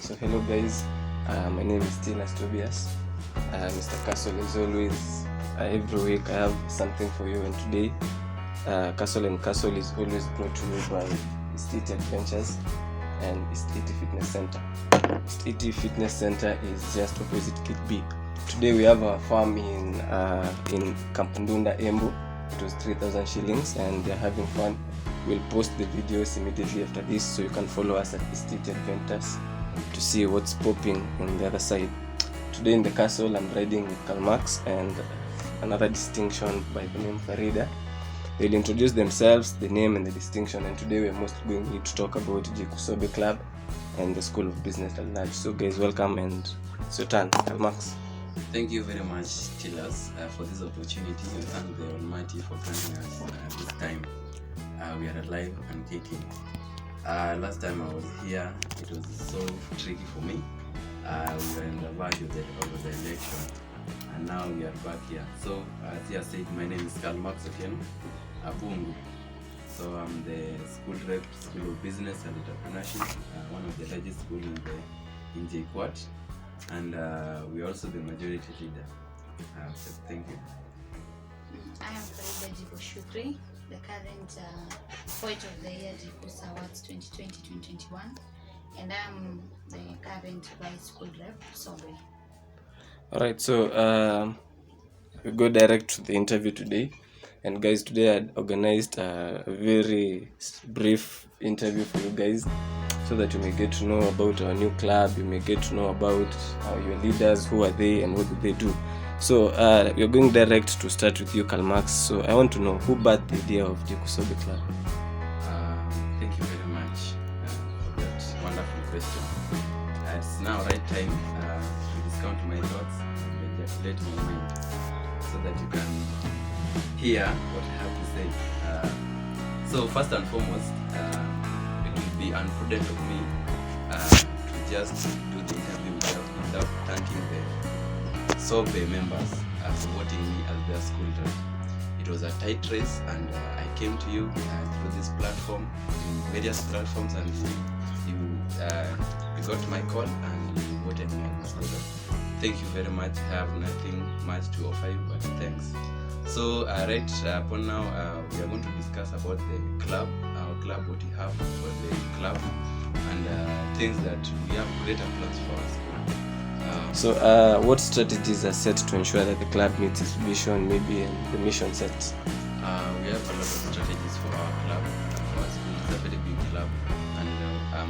So hello guys, my name is Tilas Tobias. Mr. Castle, as always, every week I have something for you, and today Castle and Castle is always brought to you by State Adventures and State Fitness Center. State Fitness Center is just opposite Kit B. Today we have our farm in Kampundunda, Embu. It was 3,000 shillings and they're having fun. We'll post the videos immediately after this, so you can follow us at State Adventures to see what's popping on the other side. Today in the castle I'm riding with Carlmax and another distinction by the name Farida. They'll introduce themselves, the name and the distinction, and today we're mostly going to talk about JKUSOBE Club and the School of Business at large. So guys, welcome, and it's your turn, Carlmax. Thank you very much, Tilas, for this opportunity. We thank the Almighty for granting us this time. We are alive and kicking. Last time I was here, it was so tricky for me. We were in the verge of the election, and now we are back here. So, as you said, my name is Carlmax again, Abungu. So I'm the school rep, School of Business and Entrepreneurship, one of the largest schools in JKUSOBE, and we're also the majority leader. So thank you. I am Farida Shukri, the current Poet of the Year JKUSOBE Awards 2020-2021, and I'm the current Vice School Rep, JKUSOBE. Alright, so we go direct to the interview today. And guys, today I organized a very brief interview for you guys, so that you may get to know about our new club, you may get to know about your leaders, who are they and what do they do. So we're going direct to start with you, Carlmax. So I want to know, who birthed the idea of JKUSOBE Club? Thank you very much for that wonderful question. It's now right time to discount my thoughts and ejaculate my mind, so that you can hear what I have to say. So first and foremost, it will be unprudent of me to just do the interview without thanking the JKUSOBE members for voting me as their school rep. It was a tight race, and I came to you through this platform, in various platforms, and you got my call and you voted me as school rep. Thank you very much. I have nothing much to offer you, but thanks. So right upon now, we are going to discuss about the club, our club, what we have for the club, and things that we have greater plans for us. So what strategies are set to ensure that the club meets its vision, maybe, and the mission set? We have a lot of strategies for our club. Our school is a very big club, and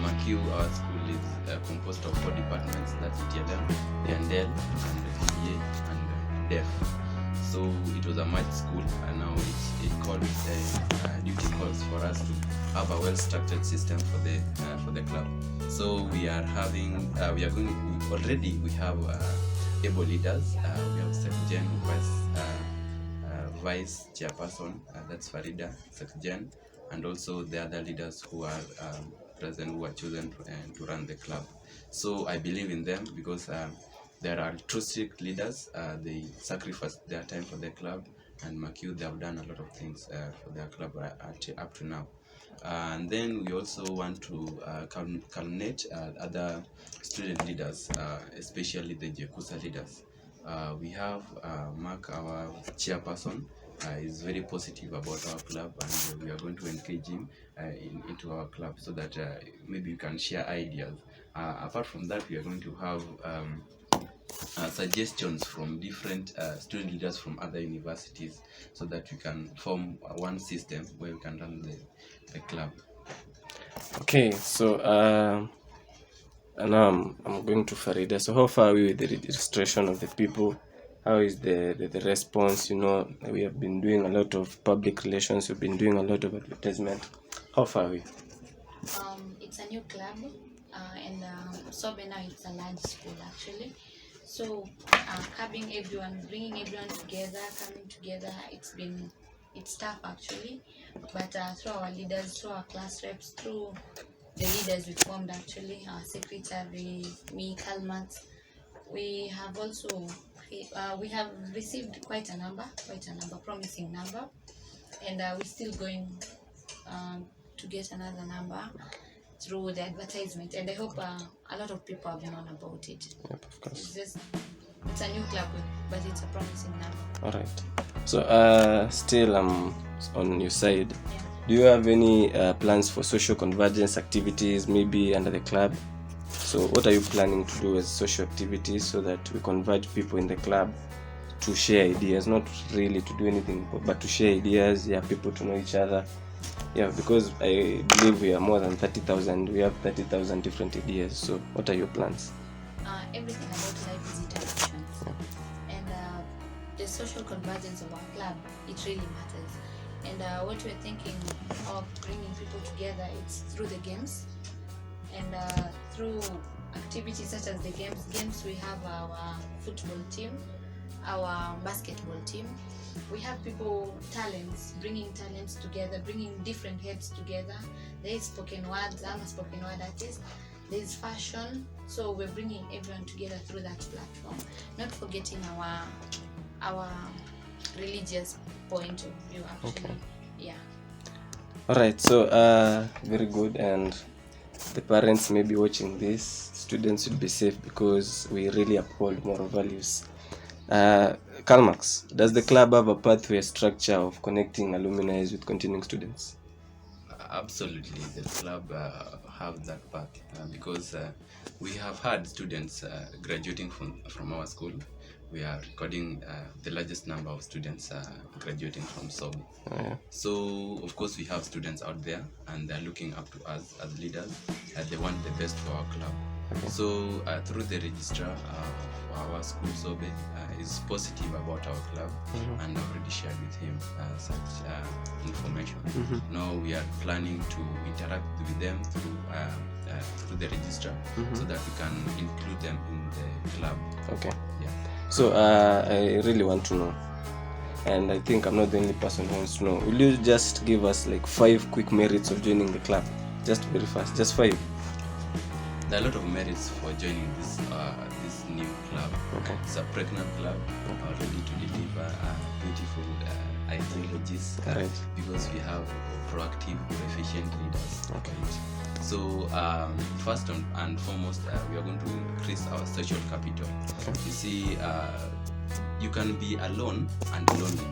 MACU, our school, is composed of 4 departments. That's ETLM, Yandel, and PA, and DEF. So it was a merged school, and now it called duty calls for us to have a well-structured system for the club. So we are having we have able leaders. We have Secgen, vice chairperson, that's Farida, Secgen, and also the other leaders who are present, who are chosen to run the club. So I believe in them because there are altruistic leaders. They sacrifice their time for their club, and MACU, they have done a lot of things for their club up to now. And then we also want to culminate other student leaders, especially the JKUSOBE leaders. We have Mark, our chairperson, is very positive about our club, and we are going to engage him into our club, so that maybe you can share ideas. Apart from that, we are going to have suggestions from different student leaders from other universities, so that we can form one system where we can run the club. Okay, so now I'm going to Farida. So how far are we with the registration of the people? How is the response? You know, we have been doing a lot of public relations, we've been doing a lot of advertisement. How far are we? It's a new club, and JKUSOBE now, it's a large school actually. So bringing everyone together, coming together, it's tough actually. But through our leaders, through our class reps, through the leaders we formed actually, our secretary, me, Carlmax, we have also we have received quite a promising number, and we're still going to get another number through the advertisement, and I hope a lot of people have known about it. Yep, of course. It's a new club, but it's a promising number. All right. So still on your side. Yeah. Do you have any plans for social convergence activities, maybe under the club? So what are you planning to do as social activities so that we converge people in the club to share ideas, not really to do anything, but to share ideas, people to know each other. Because I believe we are more than 30,000. We have 30,000 different ideas. So what are your plans? Everything about life is interactions. Yeah. And the social convergence of our club, it really matters. And what we're thinking of bringing people together, it's through the games and through activities such as the games. We have our football team, our basketball team. We have bringing talents together, bringing different heads together. There is spoken words, I'm a spoken word artist. There is fashion, so we're bringing everyone together through that platform, not forgetting our religious point of view, actually. Okay. Yeah. All right. So very good. And the parents may be watching this. Students should be safe because we really uphold moral values. Carlmax, does the club have a pathway structure of connecting alumni with continuing students? Absolutely, the club have that path because we have had students graduating from our school. We are recording the largest number of students graduating from JKUSOBE. Oh, yeah. So, of course, we have students out there and they're looking up to us as leaders. They want the best for our club. Okay. So, through the registrar for our school, JKUSOBE is positive about our club, and I've already shared with him such information. Now we are planning to interact with them through the registrar so that we can include them in the club. Okay. Yeah. So I really want to know, and I think I'm not the only person who wants to know. Will you just give us like 5 quick merits of joining the club? Just very fast, just 5. There are a lot of merits for joining this new club. Okay. It's a pregnant club, ready to deliver beautiful ideologies, Right. because we have proactive, efficient leaders. Okay. So first and foremost, we are going to increase our social capital. Okay. You see, you can be alone and lonely.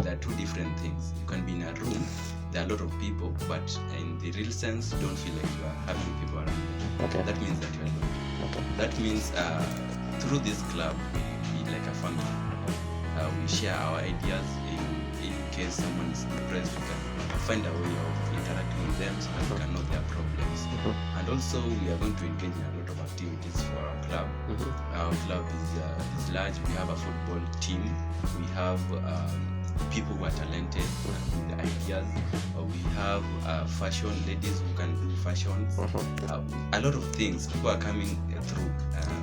There are two different things. You can be in a room, there are a lot of people, but in the real sense, you don't feel like you are having people around you. Okay. That means that you are alone. Okay. That means through this club, we be like a family. We share our ideas. In case someone is depressed, we can find a way of interacting with them so that we can know their problems. And also, we are going to engage in a lot of activities for our club. Our club is large. We have a football team. We have people who are talented with ideas. We have fashion ladies who can do fashions. A lot of things. People are coming through.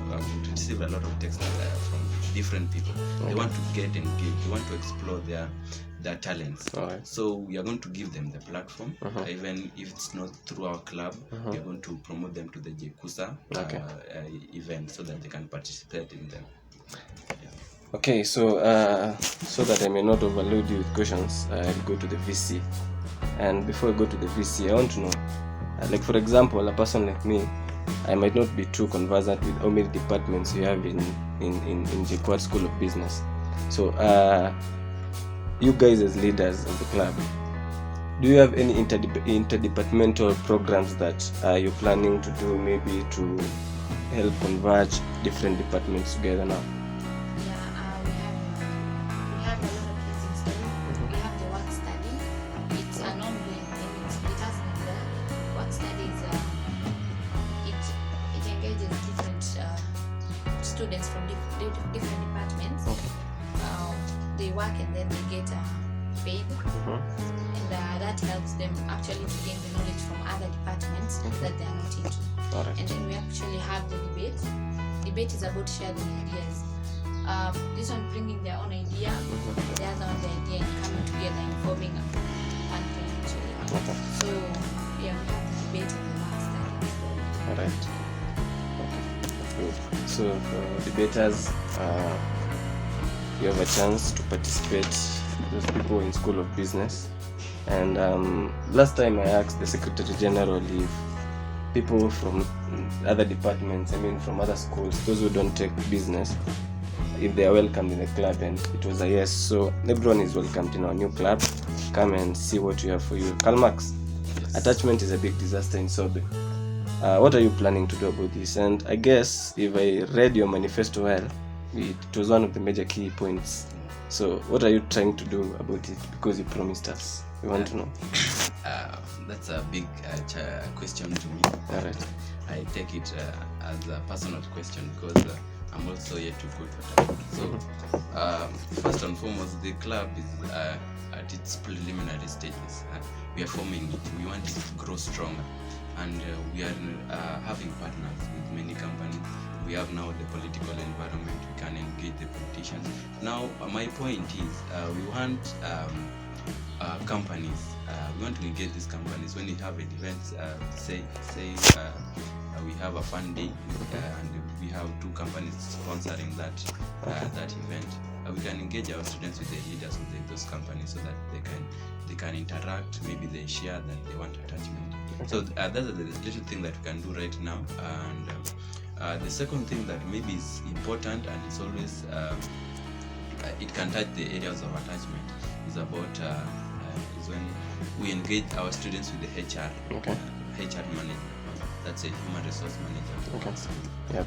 We receive a lot of texts from different people. They want to get engaged. They want to explore their talents. Alright. So we are going to give them the platform. Even if it's not through our club, we are going to promote them to the JKUSOBE event so that they can participate in them. Okay, so so that I may not overload you with questions, I'll go to the VC. And before I go to the VC, I want to know, like for example, a person like me, I might not be too conversant with how many departments you have in JKUSOBE School of Business. So you guys as leaders of the club, do you have any interdepartmental programs that you're planning to do, maybe to help converge different departments together now? We have a lot of things in store. We have the work study. It's an ongoing thing. It has been there. Work study is it engages different students from different departments. They work and then they get paid, and that helps them actually to gain the knowledge from other departments that they are not into. Alright. And then we actually have the debate. Debate is about sharing ideas. This one bringing their own idea, the other one the idea, and coming together and forming one thing actually. So yeah, we have the debate and the work study. Alright. Okay. Good. So for debaters, you have a chance to participate, those people in School of Business. And last time I asked the Secretary General if people from other departments, from other schools, those who don't take business, if they are welcomed in the club, and it was a yes. So everyone is welcomed in our new club. Come and see what we have for you. Carlmax, attachment is a big disaster in Sobe. What are you planning to do about this? And I guess if I read your manifesto well, it was one of the major key points. So what are you trying to do about it? Because you promised us. We want to know. That's a big question to me. All right. I take it as a personal question because I'm also yet to go to that. So first and foremost, the club is at its preliminary stages. We are forming it. We want it to grow stronger, and we are having partners with many companies. We have now the political environment. We can engage the politicians. Now, my point is, we want companies. We want to engage these companies when we have an event. Say we have a fun day, and we have 2 companies sponsoring that event. We can engage our students with the leaders of those companies so that they can interact. Maybe they share that they want attachment. So that's the little thing that we can do right now. And the second thing that maybe is important, and it's always it can touch the areas of attachment, is about is when we engage our students with the HR. HR manager. That's a human resource manager. Yep.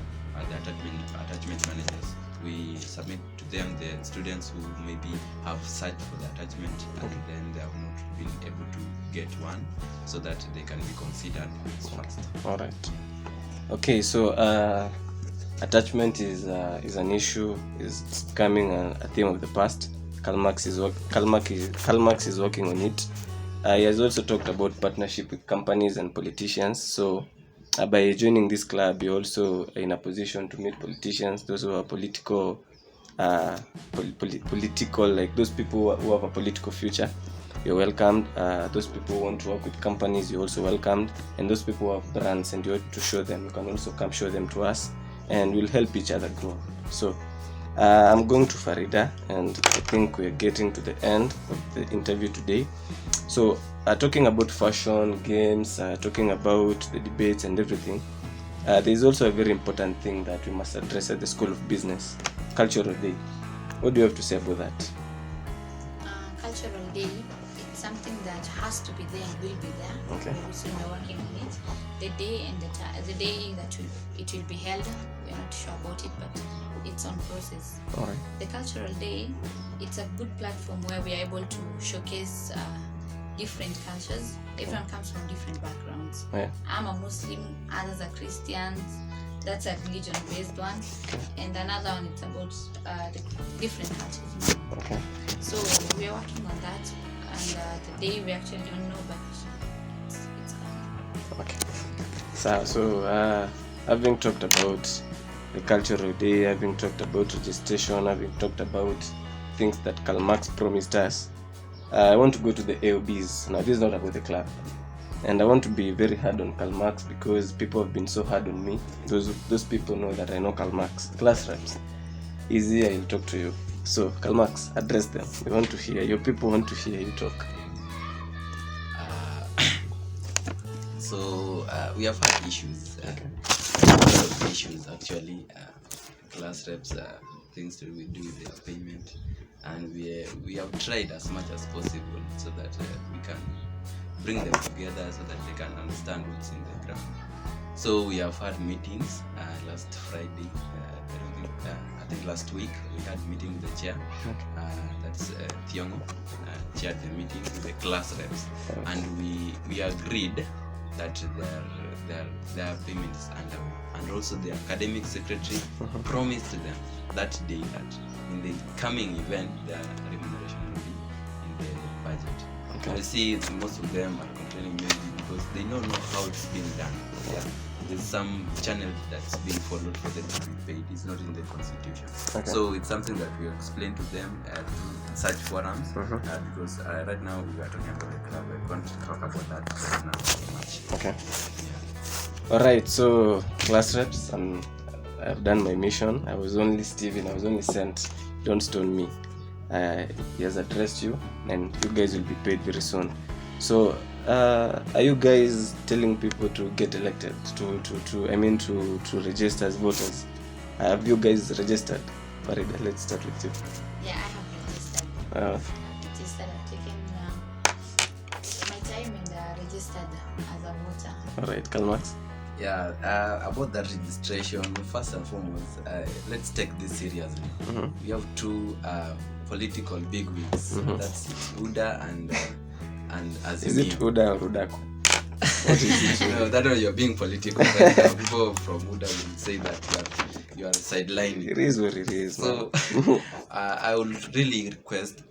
The attachment managers. We submit to them the students who maybe have searched for the attachment and then they have not been able to get one, so that they can be considered as first. All right. Okay, so attachment is an issue, is becoming a theme of the past. Carlmax is working on it. He has also talked about partnership with companies and politicians. So by joining this club, you're also in a position to meet politicians, those who are political, like those people who have a political future. You're welcomed. Those people who want to work with companies, you're also welcomed. And those people who have brands and you want to show them, you can also come show them to us, and we'll help each other grow. So I'm going to Farida, and I think we're getting to the end of the interview today. So talking about fashion, games, talking about the debates and everything, there is also a very important thing that we must address at the School of Business, Cultural Day. What do you have to say about that? Cultural Day, it's something that has to be there and will be there. Okay. We're working on it. The day and the day that it will be held, we're not sure about it, but it's on process. All right. The Cultural Day, it's a good platform where we are able to showcase different cultures. Everyone comes from different backgrounds. Yeah. I'm a Muslim, others are Christians. That's a religion-based one. And another one, it's about the different cultures. Okay. So we are working on that, and the day we actually don't know, but it's coming. Okay. So having talked about the Cultural Day, having talked about registration, having talked about things that Carlmax promised us, I want to go to the AOBs. Now, this is not about the club. And I want to be very hard on Carlmax because people have been so hard on me. Those people know that I know Carlmax. Class reps. He's here, he'll talk to you. So, Carlmax, address them. We want to hear. Your people want to hear you talk. So, we have had issues. A lot of issues, actually. Class reps, things to do with their payment. And we have tried as much as possible so that we can bring them together so that they can understand what's in the ground. So we have had meetings last Friday. I think last week we had a meeting with the chair. That's Thiongo chaired the meeting with the class reps, and we agreed that their payment is underway, and also the academic secretary promised them that day that in the coming event their remuneration will be in the budget. Okay. I see most of them are complaining maybe because they don't know how it's being done. Yeah. There's some channel that's being followed for them to be paid. It's not in the constitution. Okay. So it's something that we explain to them through such forums because right now we are talking about the club. I can't talk about that right now so much. Okay. Yeah. Alright, so class reps, I've done my mission. I was only Steven, I was only sent. Don't stone me. He has addressed you and you guys will be paid very soon. So are you guys telling people to get elected, to register as voters? Have you guys registered? Farida, let's start with you. Yeah, I have registered. I've taken my time and registered as a voter. All right, Carlmax. Yeah, about that registration, first and foremost, let's take this seriously. We have two political bigwigs. That's Uda and Azimio. Is it Uda or Udako? What is it? No, that way you're being political. But, people from Uda will say that you are sidelining. It is what it is. So I would really request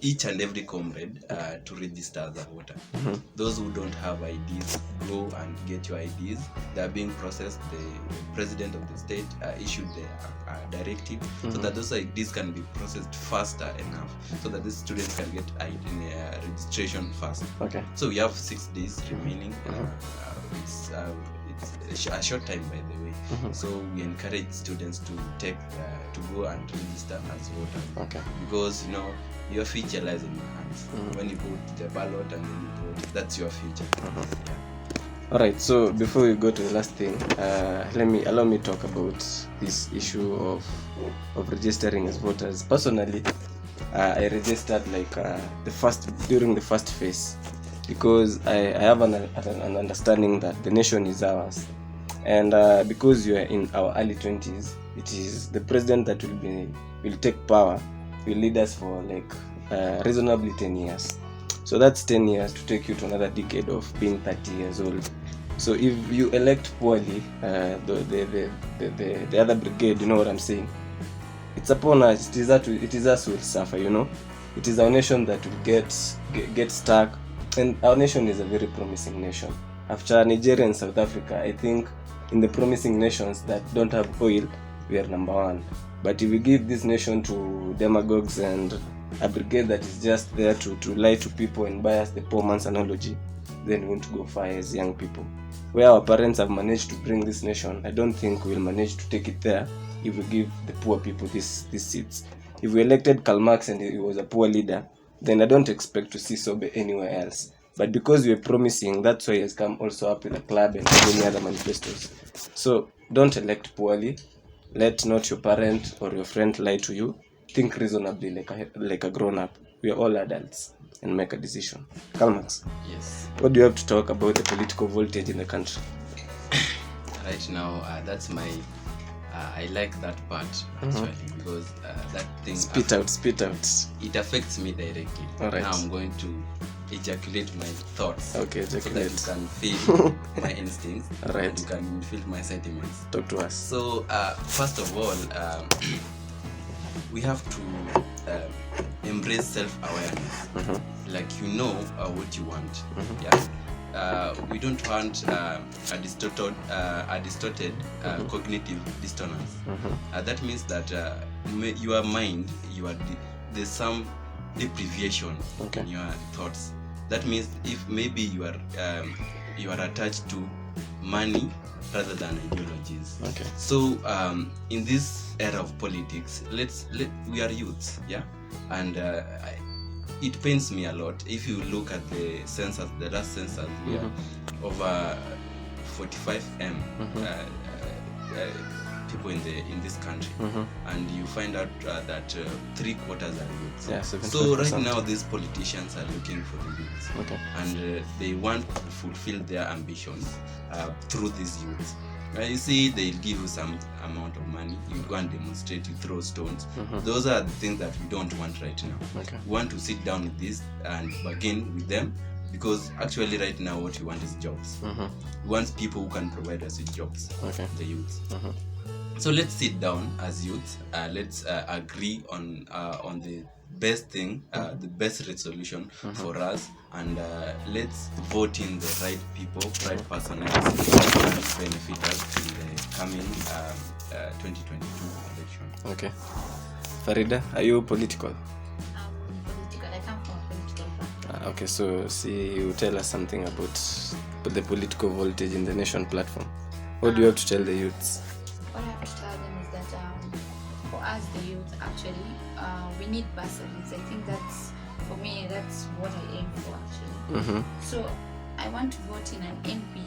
each and every comrade to register as a voter. Those who don't have IDs, go and get your IDs. They are being processed. The president of the state issued the directive so that those IDs can be processed faster enough so that the students can get registration fast. Okay. So we have 6 days remaining. It's a short time, by the way. So we encourage students to go and register as voters. Okay. Because your future lies in your hands. When you go to the ballot and then you vote, that's your future. Yeah. All right. So before we go to the last thing, allow me talk about this issue of registering as voters. Personally, I registered during the first phase because I have an understanding that the nation is ours, and because you are in our early 20s, it is the president that will take power, will lead us for reasonably 10 years. So that's 10 years to take you to another decade of being 30 years old. So if you elect poorly, the other brigade, you know what I'm saying? It's upon us. It is us who will suffer. It is our nation that will get stuck, and our nation is a very promising nation. After Nigeria and South Africa, I think in the promising nations that don't have oil, we are number 1. But if we give this nation to demagogues and a brigade that is just there to lie to people and bias the poor man's analogy, then we won't go far as young people. Where our parents have managed to bring this nation, I don't think we'll manage to take it there if we give the poor people these seats. If we elected Carlmax and he was a poor leader, then I don't expect to see Sobe anywhere else. But because we are promising, that's why he has come also up with a club and many other manifestos. So don't elect poorly. Let not your parent or your friend lie to you. Think reasonably like a grown-up. We are all adults, and make a decision. Carlmax. Yes. What do you have to talk about the political voltage in the country? Right now, that's my... I like that part actually because that thing... Spit out. It affects me directly. All right. Now I'm going to ejaculate my thoughts. Okay, ejaculate. So that you can feel my instincts. All right. And you can feel my sentiments. Talk to us. So, first of all, we have to embrace self-awareness. Like what you want. Yeah. We don't want a distorted cognitive dissonance. That means that your mind, there's some deprivation in your thoughts. That means if maybe you are attached to money rather than ideologies. Okay. So in this era of politics, we are youths, yeah, and it pains me a lot. If you look at the census, the last census, we are over 45 people in this country, and you find out that 3/4 are youths. Yeah, so right now these politicians are looking for the youths, and they want to fulfill their ambitions through these youths. You see, they'll give you some amount of money, you go and demonstrate, you throw stones. Those are the things that we don't want right now. We want to sit down with this and bargain with them, because actually right now what we want is jobs. We want people who can provide us with jobs, the youth. So let's sit down as youth, let's agree on the best thing, the best resolution for us, and let's vote in the right people, right personalities who can benefit us in the coming 2022 election. Okay. Farida, are you political? I'm political. I come from a political background. Okay, so you tell us something about the political voltage in the nation platform. What do you have to tell the youths? What I have to tell them is that for us, the youth, actually, we need bursaries. I think that's for me, that's what I aim for actually. So I want to vote in an MP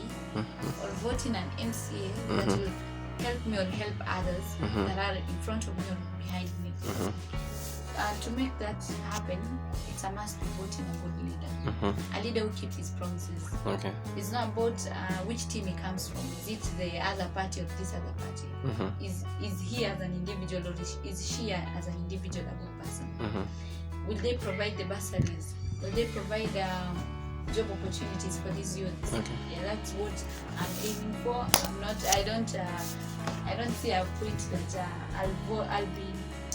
or vote in an MCA that will help me or help others that are in front of me or behind me. To make that happen, it's a must to vote in a good leader. A leader who keeps his promises. Okay. It's not about which team he comes from. Is it the other party or this other party? Is he as an individual or is she as an individual a good person? Will they provide the bursaries? Will they provide job opportunities for these youths? Yeah, that's what I'm aiming for. I don't see a point that I'll be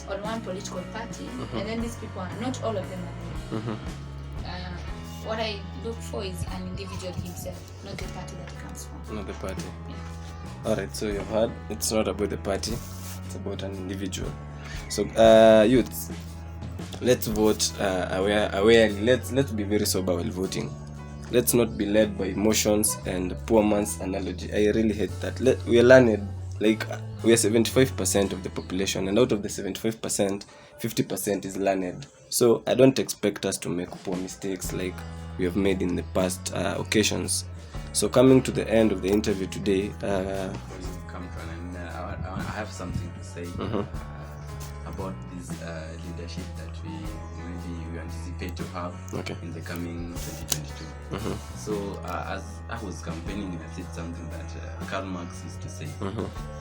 on one political party and then these people are not all of them are there. What I look for is an individual himself, not the party that he comes from. Not the party. Yeah. Alright, so you've heard it's not about the party, it's about an individual. So youths, let's vote awarely. Let's be very sober while voting. Let's not be led by emotions and poor man's analogy. I really hate that. We are learned, like we are 75% of the population, and out of the 75%, 50% is learned. So I don't expect us to make poor mistakes like we have made in the past occasions. So coming to the end of the interview today, Come to an end. I have something to say about this leadership that we anticipate to have in the coming 2022. So as I was campaigning, I said something that Carlmax used to say,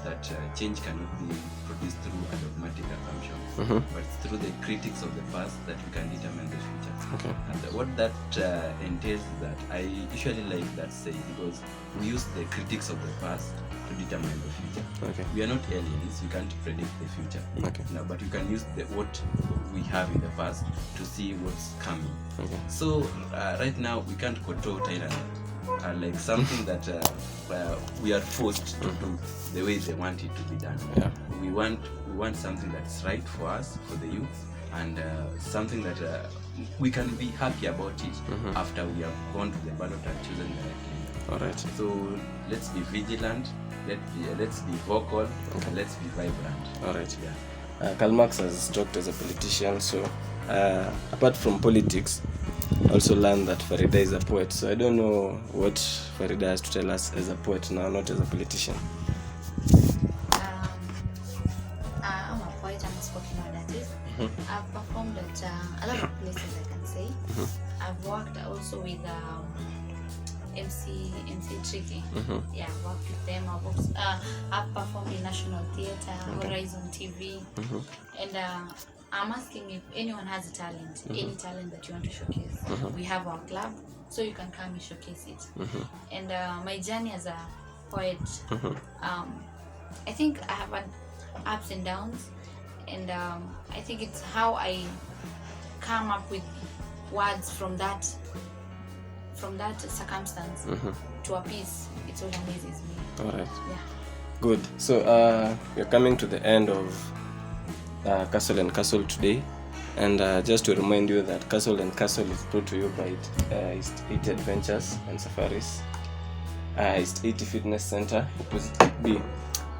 that change cannot be produced through a dogmatic assumption, but it's through the critics of the past that we can determine the future. And what that entails is that I usually like that saying, because we use the critics of the past to determine the future. We are not aliens, we can't predict the future. No, but you can use what we have in the past to see what's coming. So right now we can't control Thailand like something that we are forced to do the way they want it to be done. We want something that's right for us, for the youth, and something that we can be happy about it after we have gone to the ballot and chosen the right leader. So let's be vigilant, let's be vocal, and let's be vibrant. Carlmax has talked as a politician, so apart from politics, I also learned that Farida is a poet. So I don't know what Farida has to tell us as a poet now, not as a politician. I'm a poet, I'm a spoken word artist. I've performed at a lot of places, I can say. I've worked also with MC Tricky. Yeah, I've worked with them. I've performed in National Theatre, Horizon TV, and I'm asking if anyone has a talent, any talent that you want to showcase. We have our club, so you can come and showcase it. And my journey as a poet, I think I have had ups and downs, and I think it's how I come up with words from that circumstance to a piece. It's what amazes me. Good. So we're coming to the end of Castle and Castle today, and just to remind you that Castle and Castle is brought to you by East 80 Adventures and Safaris, East 80 Fitness Center, opposite B.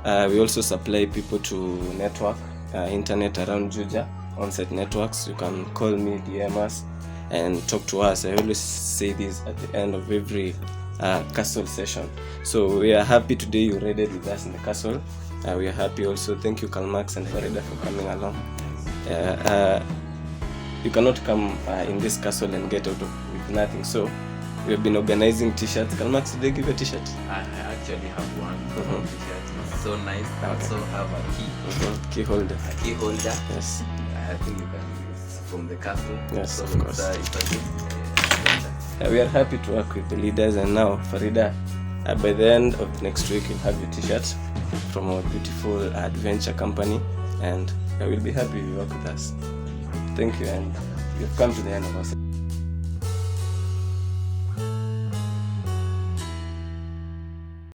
We also supply people to network internet around Juja, on-site networks. You can call me, DM us, and talk to us. I always say this at the end of every castle session. So we are happy today you raided with us in the castle. We are happy also. Thank you, Carlmax and Farida, for coming along. You cannot come in this castle and get out with nothing. So we have been organizing t-shirts. Carlmax, did they give you a t-shirt? I actually have one t-shirt. It's so nice. I also have a key holder. A key holder. Yes. I think you can use from the castle. Yes, so of course. It's a good, we are happy to work with the leaders, and now Farida, by the end of next week you'll have your t-shirt from our beautiful adventure company, and I will be happy if you work with us. Thank you, and we've come to the end of our